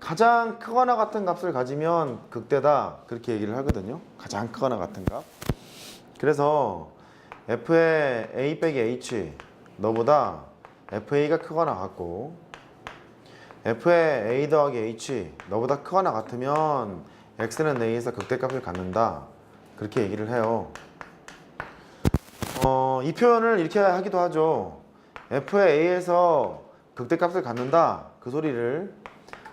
가장 크거나 같은 값을 가지면 극대다 그렇게 얘기를 하거든요. 가장 크거나 같은 값. 그래서 f의 a 빼기 h 너보다 fa가 크거나 같고 f의 a 더하기 h 너보다 크거나 같으면 x는 a에서 극대값을 갖는다 그렇게 얘기를 해요. 이 표현을 이렇게 하기도 하죠. f의 a에서 극대값을 갖는다 그 소리를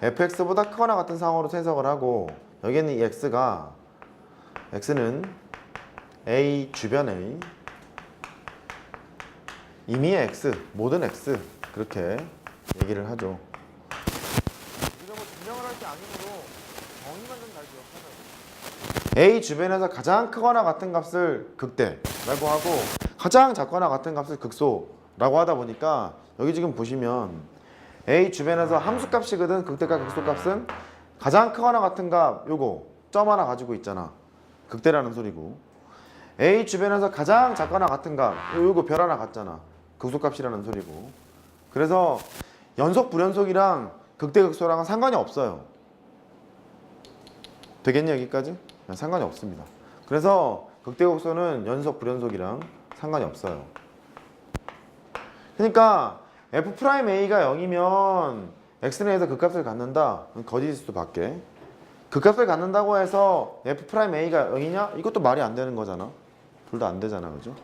fx보다 크거나 같은 상황으로 해석을 하고 여기는 이 x는 a 주변의 임의의 x, 모든 x 그렇게 얘기를 하죠. 우리가 뭐 증명을 할 게 아니므로 정의만 좀 잘 기억하자고. a 주변에서 가장 크거나 같은 값을 극대라고 하고 가장 작거나 같은 값을 극소라고 하다 보니까 여기 지금 보시면 a 주변에서 함수값이거든. 극대값, 극소값은 가장 크거나 같은 값 요거 점 하나 가지고 있잖아. 극대라는 소리고 a 주변에서 가장 작거나 같은 값 요거 별 하나 같잖아. 극소값이라는 소리고 그래서 연속 불연속이랑 극대 극소랑은 상관이 없어요. 되겠냐 여기까지? 상관이 없습니다. 그래서 극대 극소는 연속 불연속이랑 상관이 없어요. 그러니까 f'a가 0이면 x는 a에서 극값을 갖는다. 거짓일 수도 밖에. 극값을 갖는다고 해서 f'a가 0이냐? 이것도 말이 안 되는 거잖아. 둘 다 안 되잖아. 그죠?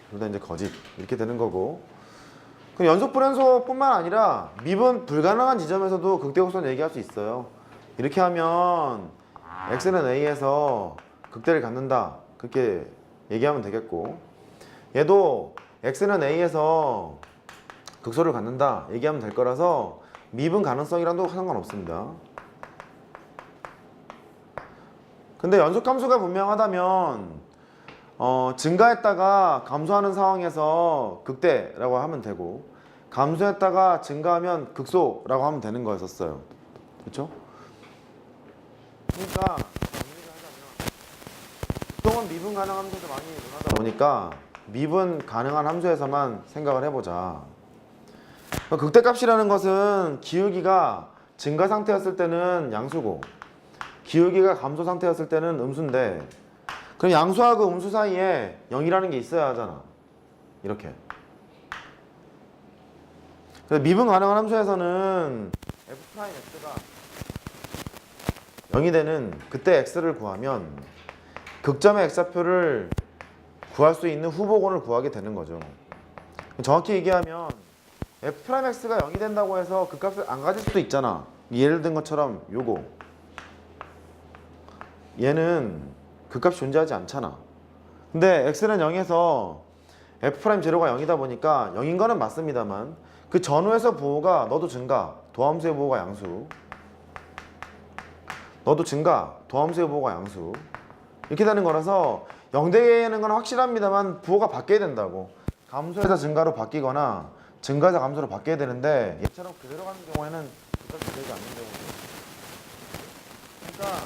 둘 다 이제 거짓. 이렇게 되는 거고. 그럼 연속 불연속뿐만 아니라 미분 불가능한 지점에서도 극대극소는 얘기할 수 있어요. 이렇게 하면 x는 a에서 극대를 갖는다. 그렇게 얘기하면 되겠고 얘도 x는 a에서 극소를 갖는다 얘기하면 될 거라서 미분 가능성이랑도 상관없습니다. 근데 연속함수가 분명하다면 증가했다가 감소하는 상황에서 극대라고 하면 되고 감소했다가 증가하면 극소라고 하면 되는 거였었어요. 그렇죠? 그러니까 정리를 하자면 보통은 미분 가능한 함수에서 많이 논하다 보니까 미분 가능한 함수에서만 생각을 해보자. 극대값이라는 것은 기울기가 증가 상태였을 때는 양수고 기울기가 감소 상태였을 때는 음수인데 그럼 양수하고 음수 사이에 0이라는 게 있어야 하잖아. 이렇게. 그래서 미분 가능한 함수에서는 f'x가 0이 되는 그때 x를 구하면 극점의 x좌표를 구할 수 있는 후보곤을 구하게 되는 거죠. 정확히 얘기하면 f'x가 0이 된다고 해서 그 값을 안 가질 수도 있잖아. 예를 든 것처럼 요거 얘는 그 값이 존재하지 않잖아. 근데 x는 0에서 f'제로가 0이다 보니까 0인 거는 맞습니다만 그 전후에서 부호가 너도 증가, 도함수의 부호가 양수 너도 증가, 도함수의 부호가 양수 이렇게 되는 거라서 0되는 건 확실합니다만 부호가 바뀌어야 된다고. 감소에서 증가로 바뀌거나 증가에서 감소로 바뀌어야 되는데 얘처럼 그대로 가는 경우에는 그 값이 되지 않는 경우죠. 그러니까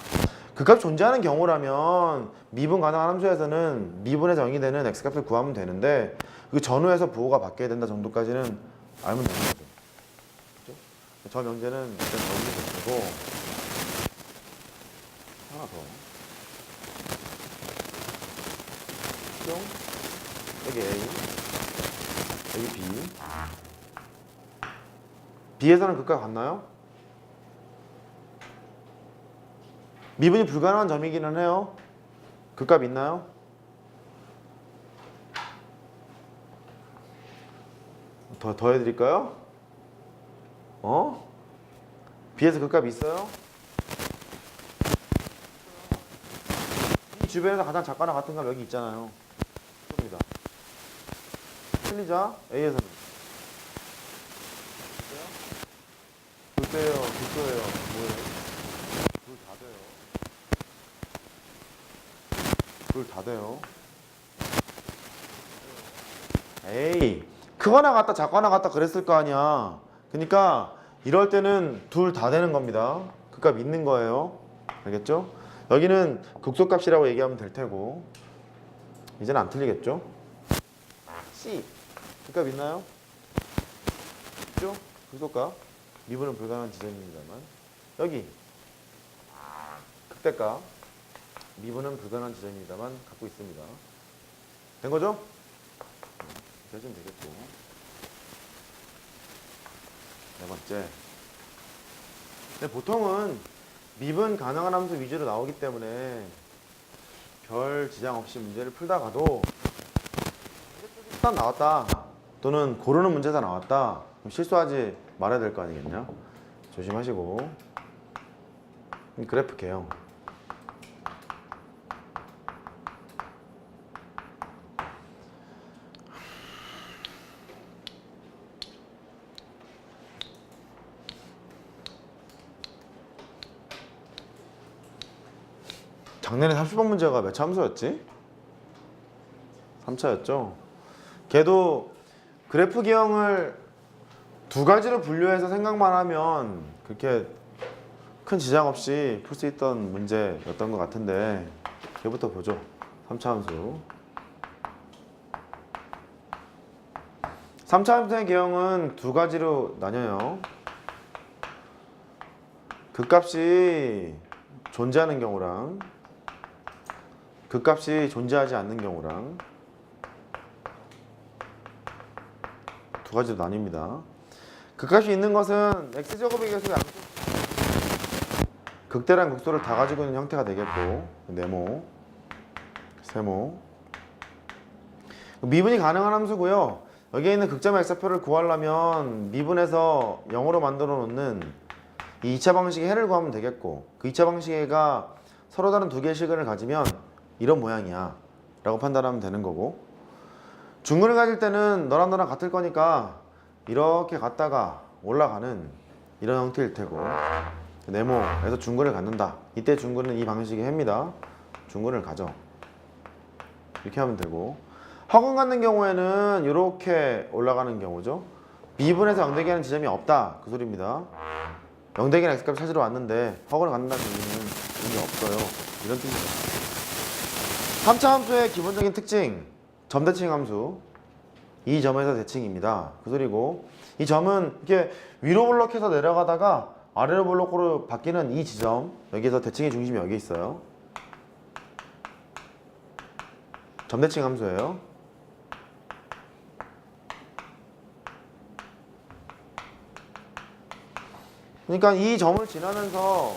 그 값이 존재하는 경우라면 미분 가능한 함수에서는 미분에서 0이 되는 x값을 구하면 되는데 그 전후에서 부호가 바뀌어야 된다 정도까지는 알면 되는 거죠. 그렇죠? 저 명제는 일단 정리가 되고 하나 더 여기 A 여기 B B에서는 극값 같나요? 미분이 불가능한 점이기는 해요. 극값 있나요? 더 해드릴까요? B에서 극값 있어요? 이 주변에서 가장 작거나 같은 값 여기 있잖아요. 입니다. 틀리자? A에서는 극대예요, 극소예요, 뭐예요? 둘 다 돼요. 둘 다 돼요. 에이, 크거나 같다, 작거나 같다 그랬을 거 아니야. 그러니까 이럴 때는 둘 다 되는 겁니다. 그 값 있는 거예요. 알겠죠? 여기는 극소값이라고 얘기하면 될 테고 이제는 안 틀리겠죠? C 그 값 있나요? 있죠? 극소값 미분은 불가능한 지점입니다만 여기 극대값 미분은 불가능한 지점입니다만 갖고 있습니다. 된 거죠? 이렇게 하시면 되겠고. 네 번째. 근데 보통은 미분 가능한 함수 위주로 나오기 때문에 별 지장 없이 문제를 풀다가도 일단 나왔다 또는 고르는 문제가 나왔다 그럼 실수하지 말아야 될 거 아니겠냐. 조심하시고. 그래프 개형. 작년에 30번 문제가 몇 차 함수였지? 3차였죠? 걔도 그래프 기형을 두 가지로 분류해서 생각만 하면 그렇게 큰 지장 없이 풀 수 있던 문제였던 것 같은데 걔부터 보죠. 3차 함수. 3차 함수의 기형은 두 가지로 나뉘어요. 극값이 존재하는 경우랑 극값이 존재하지 않는 경우랑 두 가지로 나뉩니다. 극값이 있는 것은 x제곱의 계수 양수 극대란 극소를 다 가지고 있는 형태가 되겠고 네모, 세모. 미분이 가능한 함수고요. 여기에 있는 극점의 x표를 구하려면 미분해서 0으로 만들어 놓는 이 2차 방식의 해를 구하면 되겠고 그 2차 방식의 해가 서로 다른 두 개의 실근을 가지면 이런 모양이야 라고 판단하면 되는 거고 중근을 가질 때는 너랑 너랑 같을 거니까 이렇게 갔다가 올라가는 이런 형태일 테고 네모에서 중근을 갖는다. 이때 중근은 이 방식의 해입니다. 중근을 가져. 이렇게 하면 되고 허근 갖는 경우에는 이렇게 올라가는 경우죠. 미분에서 0대기 하는 지점이 없다. 그 소리입니다. 0대기는 x값을 찾으러 왔는데 허근을 갖는다는 의미는 의미 없어요. 이런 뜻이죠. 3차 함수의 기본적인 특징 점대칭 함수 이 점에서 대칭입니다. 그 소리고 이 점은 이렇게 위로 블록해서 내려가다가 아래로 블록으로 바뀌는 이 지점 여기에서 대칭의 중심이 여기 있어요. 점대칭 함수예요. 그러니까 이 점을 지나면서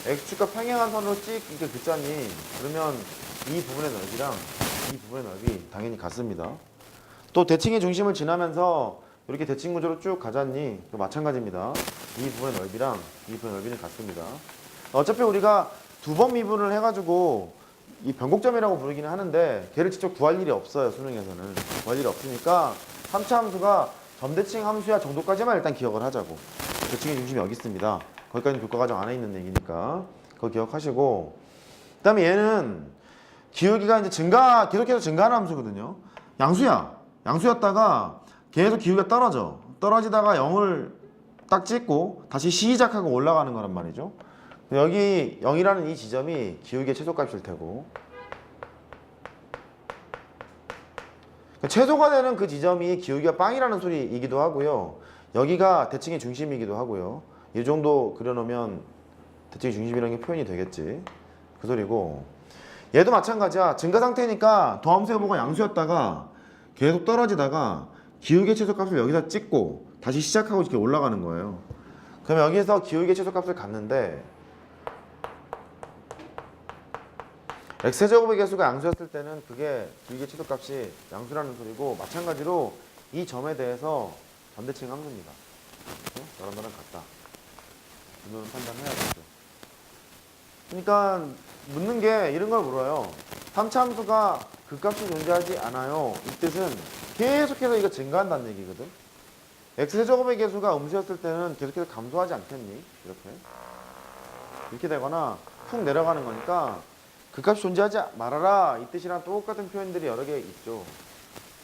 x축과 평행한 선으로 찍 이렇게 긋자니 그러면 이 부분의 넓이랑 이 부분의 넓이 당연히 같습니다. 또 대칭의 중심을 지나면서 이렇게 대칭 구조로 쭉 가자니 마찬가지입니다. 이 부분의 넓이랑 이 부분의 넓이는 같습니다. 어차피 우리가 두 번 미분을 해가지고 이 변곡점이라고 부르기는 하는데 걔를 직접 구할 일이 없어요. 수능에서는 구할 일이 없으니까 3차 함수가 점대칭 함수야 정도까지만 일단 기억을 하자고. 대칭의 중심이 여기 있습니다. 거기까지는 교과과정 안에 있는 얘기니까 그거 기억하시고 그 다음에 얘는 기울기가 이제 계속해서 증가하는 함수거든요. 양수였다가 계속 기울기가 떨어지다가 0을 딱 찍고 다시 시작하고 올라가는 거란 말이죠. 여기 0이라는 이 지점이 기울기의 최소값일 테고 최소가 되는 그 지점이 기울기가 빵이라는 소리이기도 하고요. 여기가 대칭의 중심이기도 하고요. 이 정도 그려놓으면 대칭의 중심이라는 게 표현이 되겠지. 그 소리고 얘도 마찬가지야. 증가 상태니까 더함수 여부가 양수였다가 계속 떨어지다가 기울기의 최소값을 여기다 찍고 다시 시작하고 이렇게 올라가는 거예요. 그럼 여기서 기울기의 최소값을 갖는데 x제곱의 계수가 양수였을 때는 그게 기울기의 최소값이 양수라는 소리고 마찬가지로 이 점에 대해서 점대칭 함수입니다. 너랑 같다. 이거는 판단해야겠죠. 그러니까 묻는 게 이런 걸 물어요. 3차 함수가 극값이 존재하지 않아요. 이 뜻은 계속해서 이거 증가한다는 얘기거든. x제곱의 계수가 음수였을 때는 계속해서 감소하지 않겠니? 이렇게 되거나 푹 내려가는 거니까 극값이 존재하지 말아라 이 뜻이랑 똑같은 표현들이 여러 개 있죠.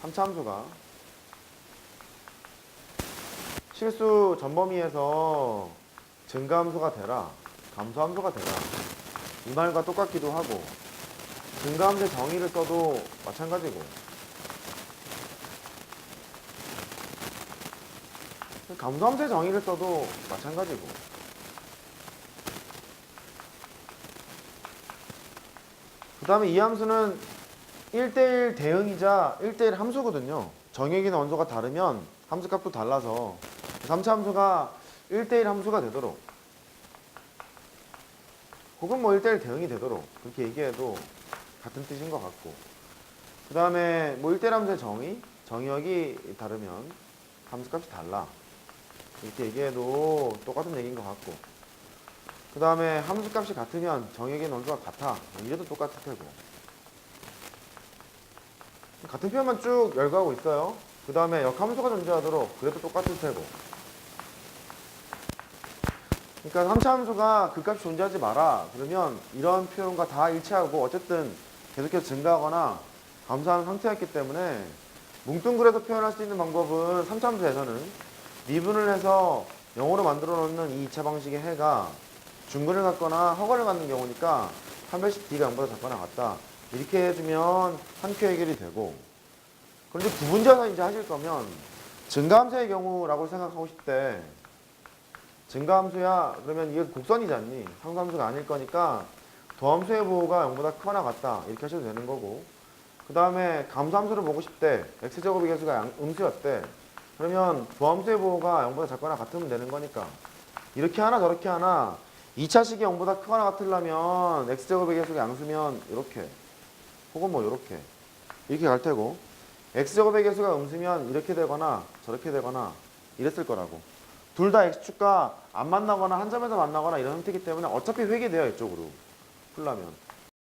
3차 함수가 실수 전범위에서 증가함수가 되라 감소함수가 되라 이 말과 똑같기도 하고 증가함수의 정의를 써도 마찬가지고 감소함수의 정의를 써도 마찬가지고 다음에 이 함수는 1대1 대응이자 1대1 함수거든요. 정의기는 원소가 다르면 함수값도 달라서 3차 함수가 1대1 함수가 되도록 혹은 뭐 1대1 대응이 되도록 그렇게 얘기해도 같은 뜻인 것 같고, 그 다음에 뭐 1대1 함수의 정의역이 다르면 함수값이 달라 이렇게 얘기해도 똑같은 얘기인 것 같고, 그 다음에 함수값이 같으면 정의역의 원소가 같아 이래도 똑같을 테고, 같은 표현만 쭉 열거하고 있어요. 그 다음에 역함수가 존재하도록 그래도 똑같을 테고, 그러니까 3차 함수가 그 값이 존재하지 마라 그러면 이런 표현과 다 일치하고 어쨌든 계속해서 증가하거나 감소하는 상태였기 때문에 뭉뚱그려서 표현할 수 있는 방법은 3차 함수에서는 미분을 해서 0으로 만들어 놓는 이 2차 방식의 해가 중근을 갖거나 허가를 갖는 경우니까 한 배씩 D가 0보다 작거나 같다 이렇게 해주면 한 큐 해결이 되고, 그런데 구분지어서 이제 하실 거면 증가함수의 경우라고 생각하고 싶대. 증가함수야 그러면 이게 곡선이잖니, 상수함수가 아닐 거니까 도함수의 부호가 0보다 크거나 같다 이렇게 하셔도 되는 거고, 그 다음에 감소함수를 보고 싶대. x제곱의 개수가 음수였대. 그러면 도함수의 부호가 0보다 작거나 같으면 되는 거니까 이렇게 하나 저렇게 하나 2차식이 0보다 크거나 같으려면 x제곱의 개수가 양수면 이렇게 혹은 뭐 이렇게 갈 테고, x제곱의 개수가 음수면 이렇게 되거나 저렇게 되거나 이랬을 거라고. 둘 다 x축과 안 만나거나 한 점에서 만나거나 이런 형태이기 때문에 어차피 회귀돼요 이쪽으로 풀려면.